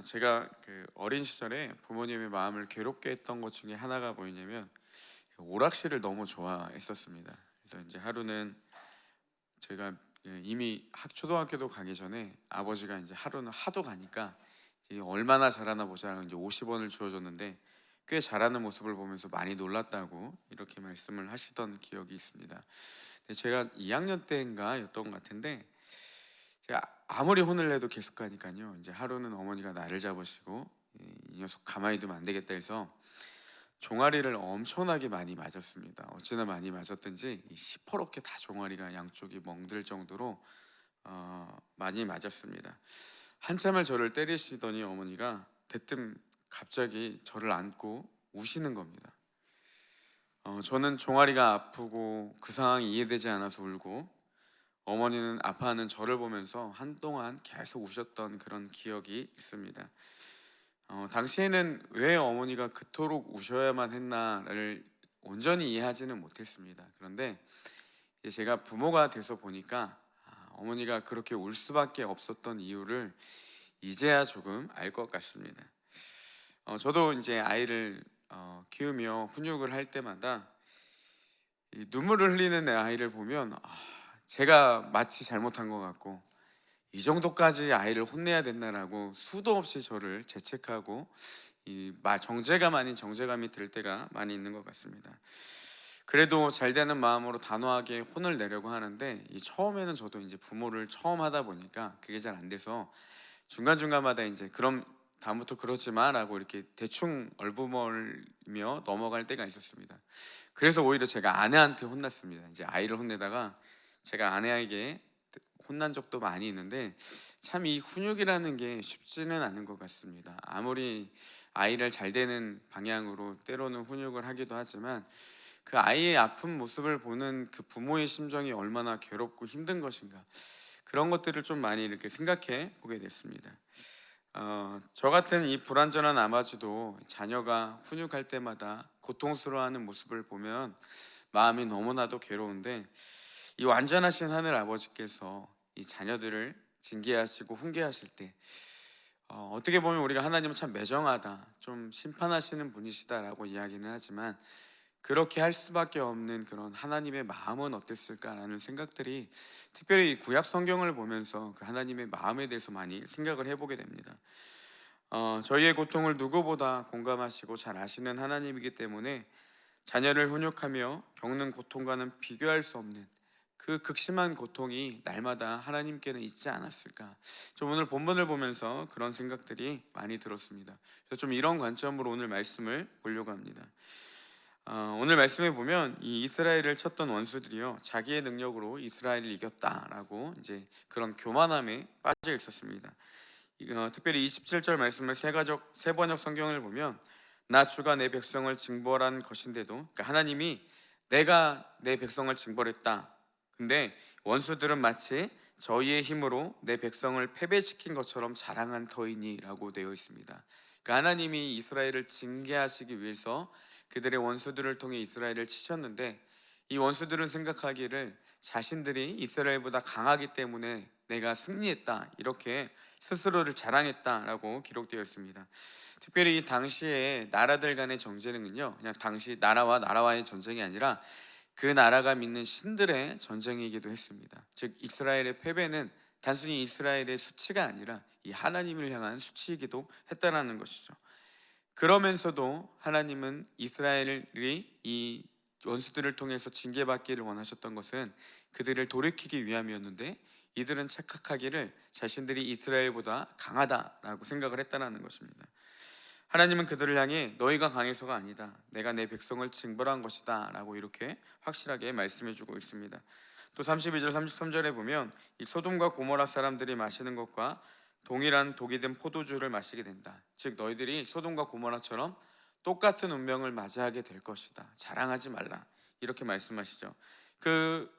제가 그 어린 시절에 부모님의 마음을 괴롭게 했던 것 중에 하나가 뭐였냐면 오락실을 너무 좋아했었습니다. 그래서 이제 하루는 제가 이미 초등학교도 가기 전에 아버지가 이제 하루는 하도 가니까 이제 얼마나 잘하나 보자고 이제 50원을 주어줬는데 꽤 잘하는 모습을 보면서 많이 놀랐다고 이렇게 말씀을 하시던 기억이 있습니다. 근데 제가 2학년 때인가였던 것 같은데 제가 아무리 혼을 내도 계속 가니까요. 이제 하루는 어머니가 나를 잡으시고 이 녀석 가만히 두면 안 되겠다 해서 종아리를 엄청나게 많이 맞았습니다. 어찌나 많이 맞았든지 시퍼렇게 다 종아리가 양쪽이 멍들 정도로 많이 맞았습니다. 한참을 저를 때리시더니 어머니가 대뜸 갑자기 저를 안고 우시는 겁니다. 저는 종아리가 아프고 그 상황이 이해되지 않아서 울고, 어머니는 아파하는 저를 보면서 한동안 계속 우셨던 그런 기억이 있습니다. 당시에는 왜 어머니가 그토록 우셔야만 했나를 온전히 이해하지는 못했습니다. 그런데 이제 제가 부모가 돼서 보니까 어머니가 그렇게 울 수밖에 없었던 이유를 이제야 조금 알 것 같습니다. 저도 이제 아이를 키우며 훈육을 할 때마다 이 눈물을 흘리는 내 아이를 보면 제가 마치 잘못한 것 같고, 이 정도까지 아이를 혼내야 된다라고 수도 없이 저를 재책하고 정죄감 아닌 정죄감이 들 때가 많이 있는 것 같습니다. 그래도 잘 되는 마음으로 단호하게 혼을 내려고 하는데, 이 처음에는 저도 이제 부모를 처음 하다 보니까 그게 잘 안 돼서 중간중간마다 이제 그럼 다음부터 그러지 마라고 이렇게 대충 얼버무리며 넘어갈 때가 있었습니다. 그래서 오히려 제가 아내한테 혼났습니다. 이제 아이를 혼내다가 제가 아내에게 혼난 적도 많이 있는데, 참 이 훈육이라는 게 쉽지는 않은 것 같습니다. 아무리 아이를 잘 되는 방향으로 때로는 훈육을 하기도 하지만 그 아이의 아픈 모습을 보는 그 부모의 심정이 얼마나 괴롭고 힘든 것인가, 그런 것들을 좀 많이 이렇게 생각해 보게 됐습니다. 저 같은 이 불완전한 아버지도 자녀가 훈육할 때마다 고통스러워하는 모습을 보면 마음이 너무나도 괴로운데, 이 완전하신 하늘 아버지께서 이 자녀들을 징계하시고 훈계하실 때 어떻게 보면 우리가 하나님은 참 매정하다, 좀 심판하시는 분이시다라고 이야기는 하지만, 그렇게 할 수밖에 없는 그런 하나님의 마음은 어땠을까라는 생각들이 특별히 이 구약 성경을 보면서 그 하나님의 마음에 대해서 많이 생각을 해보게 됩니다. 저희의 고통을 누구보다 공감하시고 잘 아시는 하나님이기 때문에 자녀를 훈육하며 겪는 고통과는 비교할 수 없는 그 극심한 고통이 날마다 하나님께는 있지 않았을까, 좀 오늘 본문을 보면서 그런 생각들이 많이 들었습니다. 그래서 좀 이런 관점으로 오늘 말씀을 보려고 합니다. 오늘 말씀에 보면 이 이스라엘을 쳤던 원수들이요, 자기의 능력으로 이스라엘을 이겼다라고 이제 그런 교만함에 빠져 있었습니다. 특별히 27절 말씀을 세 번역 성경을 보면 나 주가 내 백성을 징벌한 것인데도, 그러니까 하나님이 내가 내 백성을 징벌했다, 근데 원수들은 마치 저희의 힘으로 내 백성을 패배시킨 것처럼 자랑한 터이니라고 되어 있습니다. 그러니까 하나님이 이스라엘을 징계하시기 위해서 그들의 원수들을 통해 이스라엘을 치셨는데, 이 원수들은 생각하기를 자신들이 이스라엘보다 강하기 때문에 내가 승리했다, 이렇게 스스로를 자랑했다라고 기록되어 있습니다. 특별히 이 당시에 나라들 간의 정쟁은요, 그냥 당시 나라와 나라와의 전쟁이 아니라 그 나라가 믿는 신들의 전쟁이기도 했습니다. 즉 이스라엘의 패배는 단순히 이스라엘의 수치가 아니라 이 하나님을 향한 수치이기도 했다라는 것이죠. 그러면서도 하나님은 이스라엘이 이 원수들을 통해서 징계받기를 원하셨던 것은 그들을 돌이키기 위함이었는데, 이들은 착각하기를 자신들이 이스라엘보다 강하다라고 생각을 했다는 것입니다. 하나님은 그들을 향해 너희가 강해서가 아니다, 내가 내 백성을 징벌한 것이다 라고 이렇게 확실하게 말씀해주고 있습니다. 또 32절 33절에 보면 이 소돔과 고모라 사람들이 마시는 것과 동일한 독이 든 포도주를 마시게 된다, 즉 너희들이 소돔과 고모라처럼 똑같은 운명을 맞이하게 될 것이다, 자랑하지 말라, 이렇게 말씀하시죠. 그런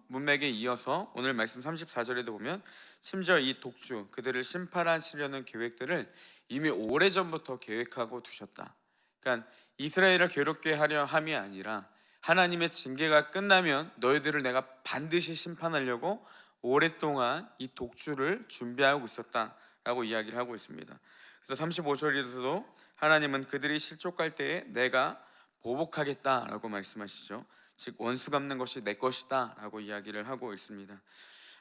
문맥에 이어서 오늘 말씀 34절에도 보면 심지어 이 독주, 그들을 심판하시려는 계획들을 이미 오래전부터 계획하고 두셨다. 그러니까 이스라엘을 괴롭게 하려 함이 아니라 하나님의 징계가 끝나면 너희들을 내가 반드시 심판하려고 오랫동안 이 독주를 준비하고 있었다라고 이야기를 하고 있습니다. 그래서 35절에서도 하나님은 그들이 실족할 때에 내가 보복하겠다라고 말씀하시죠. 즉 원수 갚는 것이 내 것이다라고 이야기를 하고 있습니다.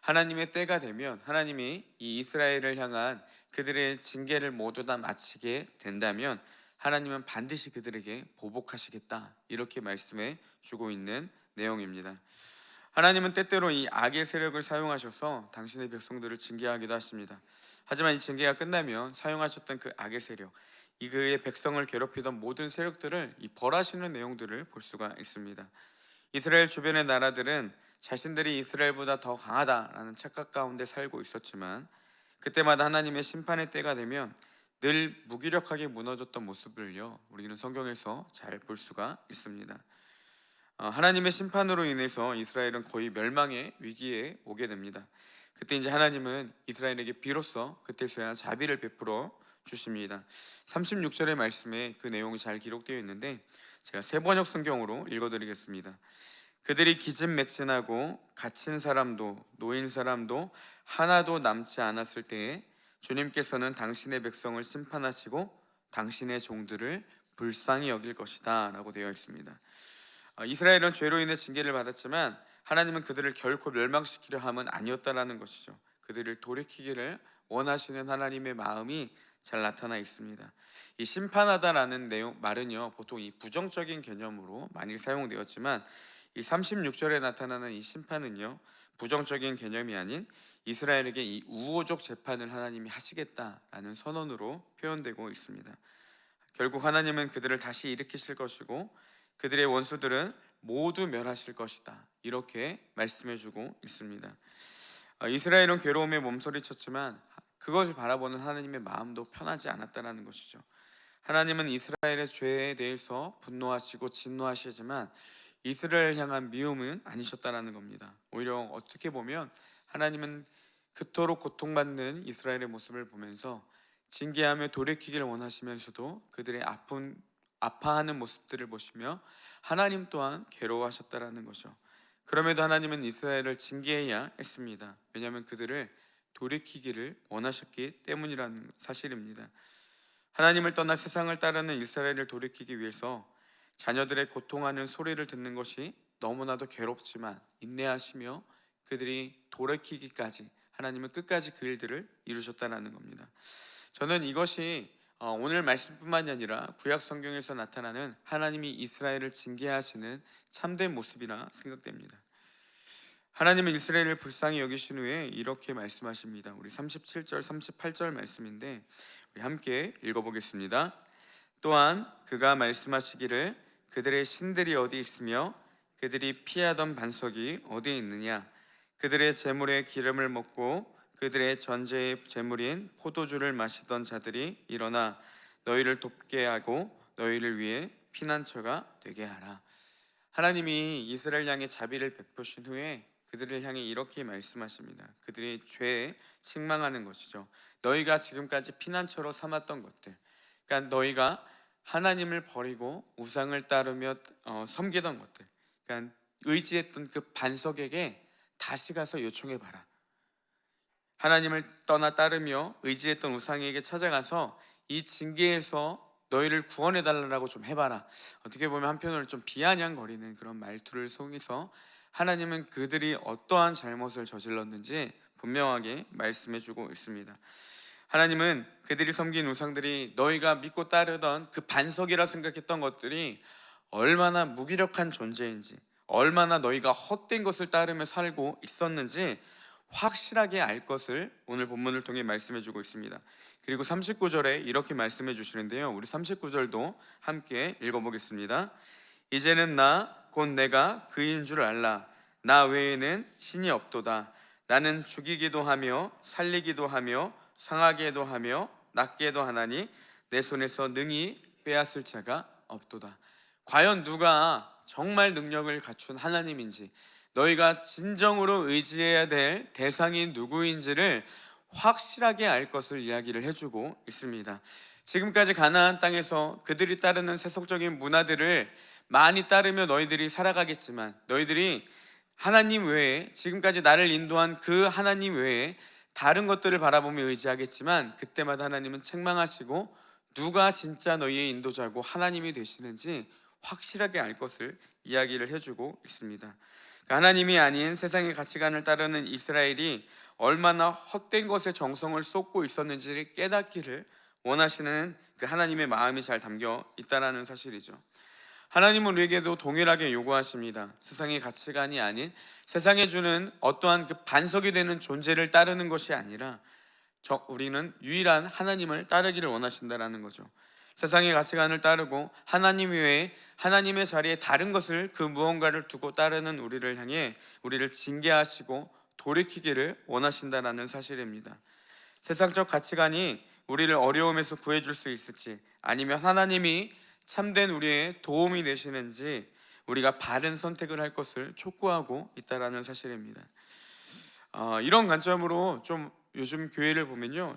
하나님의 때가 되면 하나님이 이 이스라엘을 향한 그들의 징계를 모두 다 마치게 된다면 하나님은 반드시 그들에게 보복하시겠다, 이렇게 말씀해 주고 있는 내용입니다. 하나님은 때때로 이 악의 세력을 사용하셔서 당신의 백성들을 징계하기도 하십니다. 하지만 이 징계가 끝나면 사용하셨던 그 악의 세력, 이 그의 백성을 괴롭히던 모든 세력들을 벌하시는 내용들을 볼 수가 있습니다. 이스라엘 주변의 나라들은 자신들이 이스라엘보다 더 강하다라는 착각 가운데 살고 있었지만 그때마다 하나님의 심판의 때가 되면 늘 무기력하게 무너졌던 모습을요, 우리는 성경에서 잘 볼 수가 있습니다. 하나님의 심판으로 인해서 이스라엘은 거의 멸망의 위기에 오게 됩니다. 그때 이제 하나님은 이스라엘에게 비로소 그때서야 자비를 베풀어 주십니다. 36절의 말씀에 그 내용이 잘 기록되어 있는데 제가 세번역 성경으로 읽어드리겠습니다. 그들이 기진맥진하고 갇힌 사람도 노인 사람도 하나도 남지 않았을 때에 주님께서는 당신의 백성을 심판하시고 당신의 종들을 불쌍히 여길 것이다 라고 되어 있습니다. 이스라엘은 죄로 인해 징계를 받았지만 하나님은 그들을 결코 멸망시키려 함은 아니었다라는 것이죠. 그들을 돌이키기를 원하시는 하나님의 마음이 잘 나타나 있습니다. 이 심판하다라는 말은요, 보통 이 부정적인 개념으로 많이 사용되었지만 이 36절에 나타나는 이 심판은요, 부정적인 개념이 아닌 이스라엘에게 이 우호적 재판을 하나님이 하시겠다라는 선언으로 표현되고 있습니다. 결국 하나님은 그들을 다시 일으키실 것이고 그들의 원수들은 모두 멸하실 것이다, 이렇게 말씀해주고 있습니다. 이스라엘은 괴로움에 몸서리쳤지만 그것을 바라보는 하나님의 마음도 편하지 않았다는 것이죠. 하나님은 이스라엘의 죄에 대해서 분노하시고 진노하시지만 이스라엘 향한 미움은 아니셨다는 겁니다. 오히려 어떻게 보면 하나님은 그토록 고통받는 이스라엘의 모습을 보면서 징계하며 돌이키기를 원하시면서도 그들의 아파하는 모습들을 보시며 하나님 또한 괴로워하셨다는 것이죠. 그럼에도 하나님은 이스라엘을 징계해야 했습니다. 왜냐하면 그들을 돌이키기를 원하셨기 때문이라는 사실입니다. 하나님을 떠나 세상을 따르는 이스라엘을 돌이키기 위해서 자녀들의 고통하는 소리를 듣는 것이 너무나도 괴롭지만 인내하시며 그들이 돌이키기까지 하나님은 끝까지 그 일들을 이루셨다는 겁니다. 저는 이것이 오늘 말씀뿐만이 아니라 구약 성경에서 나타나는 하나님이 이스라엘을 징계하시는 참된 모습이라 생각됩니다. 하나님은 이스라엘을 불쌍히 여기신 후에 이렇게 말씀하십니다. 우리 37절 38절 말씀인데 우리 함께 읽어보겠습니다. 또한 그가 말씀하시기를 그들의 신들이 어디 있으며 그들이 피하던 반석이 어디 있느냐, 그들의 재물의 기름을 먹고 그들의 전제의 재물인 포도주를 마시던 자들이 일어나 너희를 돕게 하고 너희를 위해 피난처가 되게 하라. 하나님이 이스라엘 향해 자비를 베푸신 후에 그들을 향해 이렇게 말씀하십니다. 그들의 죄에 책망하는 것이죠. 너희가 지금까지 피난처로 삼았던 것들, 그러니까 너희가 하나님을 버리고 우상을 따르며 섬기던 것들, 그러니까 의지했던 그 반석에게 다시 가서 요청해봐라. 하나님을 떠나 따르며 의지했던 우상에게 찾아가서 이 징계에서 너희를 구원해달라고 좀 해봐라. 어떻게 보면 한편으로 좀 비아냥거리는 그런 말투를 통해서 하나님은 그들이 어떠한 잘못을 저질렀는지 분명하게 말씀해주고 있습니다. 하나님은 그들이 섬긴 우상들이 너희가 믿고 따르던 그 반석이라 생각했던 것들이 얼마나 무기력한 존재인지, 얼마나 너희가 헛된 것을 따르며 살고 있었는지 확실하게 알 것을 오늘 본문을 통해 말씀해주고 있습니다. 그리고 39절에 이렇게 말씀해 주시는데요, 우리 39절도 함께 읽어보겠습니다. 이제는 나 곧 내가 그인 줄 알라. 나 외에는 신이 없도다. 나는 죽이기도 하며 살리기도 하며 상하게도 하며 낫게도 하나니 내 손에서 능히 빼앗을 자가 없도다. 과연 누가 정말 능력을 갖춘 하나님인지, 너희가 진정으로 의지해야 될 대상이 누구인지를 확실하게 알 것을 이야기를 해주고 있습니다. 지금까지 가나안 땅에서 그들이 따르는 세속적인 문화들을 많이 따르며 너희들이 살아가겠지만 너희들이 하나님 외에, 지금까지 나를 인도한 그 하나님 외에 다른 것들을 바라보며 의지하겠지만, 그때마다 하나님은 책망하시고 누가 진짜 너희의 인도자고 하나님이 되시는지 확실하게 알 것을 이야기를 해주고 있습니다. 하나님이 아닌 세상의 가치관을 따르는 이스라엘이 얼마나 헛된 것에 정성을 쏟고 있었는지를 깨닫기를 원하시는 그 하나님의 마음이 잘 담겨 있다라는 사실이죠. 하나님은 우리에게도 동일하게 요구하십니다. 세상의 가치관이 아닌 세상에 주는 어떠한 그 반석이 되는 존재를 따르는 것이 아니라 우리는 유일한 하나님을 따르기를 원하신다라는 거죠. 세상의 가치관을 따르고 하나님 외에 하나님의 자리에 다른 것을, 그 무언가를 두고 따르는 우리를 향해 우리를 징계하시고 돌이키기를 원하신다라는 사실입니다. 세상적 가치관이 우리를 어려움에서 구해줄 수 있을지, 아니면 하나님이 참된 우리의 도움이 되시는지 우리가 바른 선택을 할 것을 촉구하고 있다라는 사실입니다. 이런 관점으로 좀 요즘 교회를 보면요,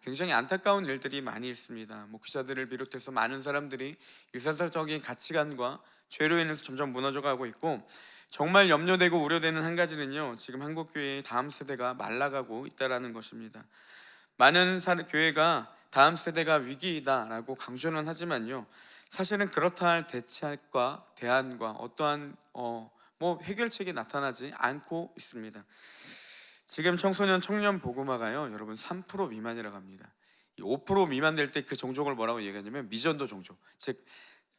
굉장히 안타까운 일들이 많이 있습니다. 목사들을 비롯해서 많은 사람들이 유사사적인 가치관과 죄로 인해서 점점 무너져가고 있고, 정말 염려되고 우려되는 한 가지는요, 지금 한국 교회의 다음 세대가 말라가고 있다라는 것입니다. 많은 교회가 다음 세대가 위기이다라고 강조는 하지만요, 사실은 그렇다 할 대책과 대안과 어떠한 해결책이 나타나지 않고 있습니다. 지금 청소년 청년 보고마가요, 여러분 3% 미만이라고 합니다. 5% 미만 될 때 그 종족을 뭐라고 얘기하냐면 미전도 종족, 즉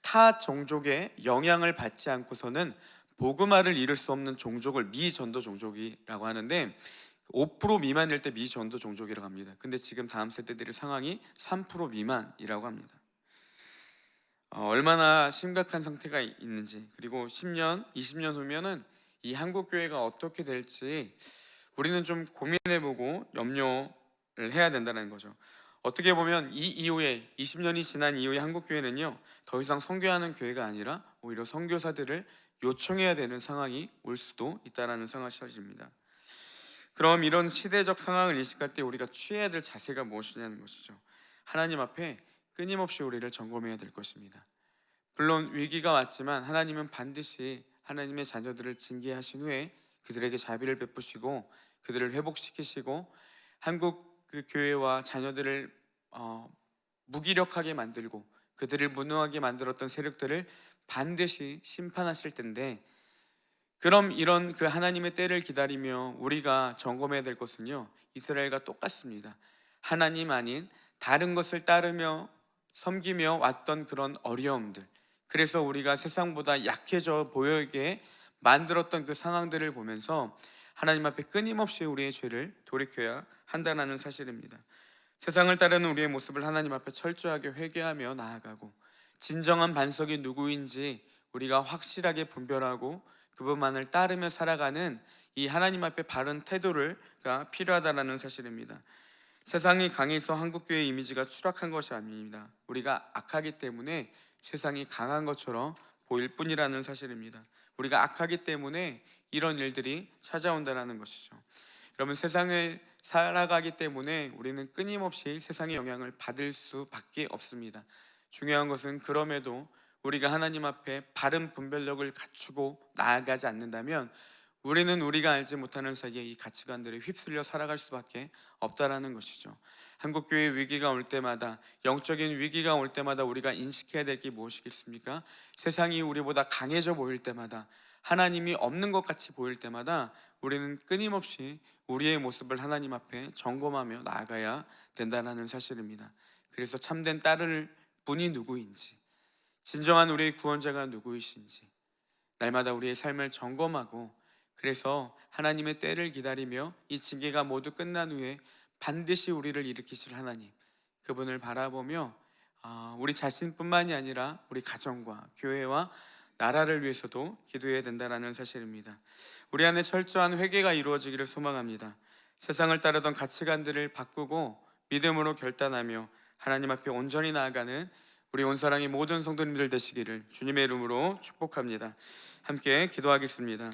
타 종족의 영향을 받지 않고서는 보그마를 이룰 수 없는 종족을 미전도 종족이라고 하는데, 5% 미만 될 때 미전도 종족이라고 합니다. 근데 지금 다음 세대들의 상황이 3% 미만이라고 합니다. 얼마나 심각한 상태가 있는지, 그리고 10년, 20년 후면은 이 한국 교회가 어떻게 될지 우리는 좀 고민해보고 염려를 해야 된다는 거죠. 어떻게 보면 이 이후에 20년이 지난 이후에 한국 교회는요, 더 이상 선교하는 교회가 아니라 오히려 선교사들을 요청해야 되는 상황이 올 수도 있다라는 사실입니다. 그럼 이런 시대적 상황을 인식할 때 우리가 취해야 될 자세가 무엇이냐는 것이죠. 하나님 앞에 끊임없이 우리를 점검해야 될 것입니다. 물론 위기가 왔지만 하나님은 반드시 하나님의 자녀들을 징계하신 후에 그들에게 자비를 베푸시고 그들을 회복시키시고 한국 그 교회와 자녀들을 무기력하게 만들고 그들을 무능하게 만들었던 세력들을 반드시 심판하실 텐데, 그럼 이런 그 하나님의 때를 기다리며 우리가 점검해야 될 것은요, 이스라엘과 똑같습니다. 하나님 아닌 다른 것을 따르며 섬기며 왔던 그런 어려움들, 그래서 우리가 세상보다 약해져 보이게 만들었던 그 상황들을 보면서 하나님 앞에 끊임없이 우리의 죄를 돌이켜야 한다는 사실입니다. 세상을 따르는 우리의 모습을 하나님 앞에 철저하게 회개하며 나아가고, 진정한 반석이 누구인지 우리가 확실하게 분별하고 그분만을 따르며 살아가는 이 하나님 앞에 바른 태도가 필요하다는 사실입니다. 세상이 강해서 한국교회 이미지가 추락한 것이 아닙니다. 우리가 악하기 때문에 세상이 강한 것처럼 보일 뿐이라는 사실입니다. 우리가 악하기 때문에 이런 일들이 찾아온다는 것이죠. 여러분, 세상을 살아가기 때문에 우리는 끊임없이 세상의 영향을 받을 수밖에 없습니다. 중요한 것은 그럼에도 우리가 하나님 앞에 바른 분별력을 갖추고 나아가지 않는다면 우리는 우리가 알지 못하는 사이에 이 가치관들에 휩쓸려 살아갈 수밖에 없다라는 것이죠. 한국교회 위기가 올 때마다, 영적인 위기가 올 때마다 우리가 인식해야 될 게 무엇이겠습니까? 세상이 우리보다 강해져 보일 때마다, 하나님이 없는 것 같이 보일 때마다 우리는 끊임없이 우리의 모습을 하나님 앞에 점검하며 나아가야 된다는 사실입니다. 그래서 참된 따를 분이 누구인지, 진정한 우리의 구원자가 누구이신지 날마다 우리의 삶을 점검하고, 그래서 하나님의 때를 기다리며 이 징계가 모두 끝난 후에 반드시 우리를 일으키실 하나님, 그분을 바라보며 우리 자신뿐만이 아니라 우리 가정과 교회와 나라를 위해서도 기도해야 된다는 사실입니다. 우리 안에 철저한 회개가 이루어지기를 소망합니다. 세상을 따르던 가치관들을 바꾸고 믿음으로 결단하며 하나님 앞에 온전히 나아가는 우리 온사랑의 모든 성도님들 되시기를 주님의 이름으로 축복합니다. 함께 기도하겠습니다.